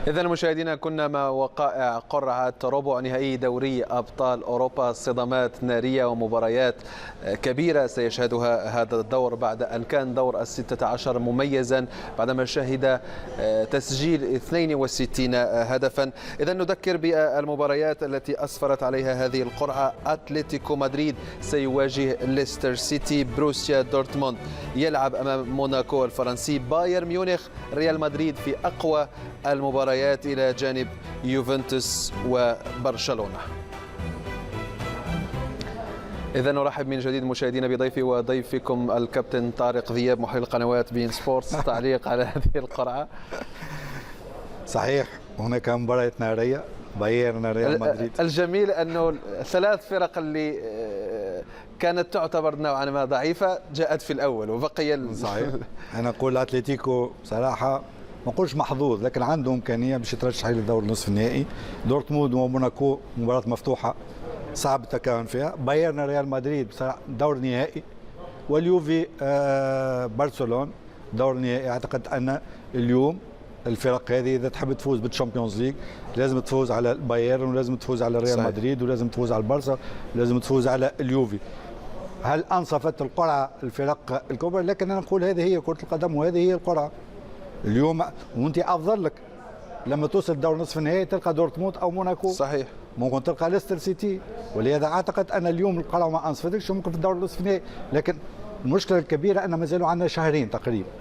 إذا مشاهدينا كنا مع وقائع قرعة ربع نهائي دوري أبطال أوروبا، صدامات نارية ومباريات كبيرة سيشهدها هذا الدور بعد أن كان دور ال16 مميزا بعدما شهد تسجيل 62 هدفا. إذا نذكر بالمباريات التي أسفرت عليها هذه القرعة. أتلتيكو مدريد سيواجه ليستر سيتي، بروسيا دورتموند يلعب أمام موناكو الفرنسي، بايرن ميونخ ريال مدريد في أقوى المباريات إلى جانب يوفنتوس وبرشلونة. إذا نرحب من جديد مشاهدينا بضيفي وضيفكم الكابتن طارق ذياب محلل قنوات بين سبورتس. تعليق على هذه القرعة؟ صحيح، هناك مباراة نارية، بايرن ريال مدريد. الجميل أنه الثلاث فرق اللي كانت تعتبر نوعا ما ضعيفة جاءت في الأول وبقي صحيح. أنا أقول أتلتيكو صراحة ما نقولش محظوظ، لكن عنده إمكانية باش يترشح للدور النصف النهائي. دورتموند وموناكو مباراة مفتوحة صعب التكهن فيها. بايرن ريال مدريد بصراحة دور نهائي، واليوفي برشلونة دور نهائي. أعتقد أن اليوم الفرق هذه إذا تحب تفوز بالشامبيونز ليج لازم تفوز على بايرن، ولازم تفوز على ريال مدريد، ولازم تفوز على البارسا، ولازم تفوز على اليوفي. هل أنصفت القرعة الفرق الكبرى؟ لكن أنا نقول هذه هي كرة القدم وهذه هي القرعة اليوم. وأنت أفضل لك لما توصل دور نصف النهائي تلقى دورتموند أو موناكو، صحيح، ممكن تلقى ليستر سيتي. ولهذا أعتقد أن اليوم القرعة ما أنصفتكش، ممكن في الدور النصف النهائي. لكن المشكلة الكبيرة أن ما زالوا عندنا شهرين تقريبا.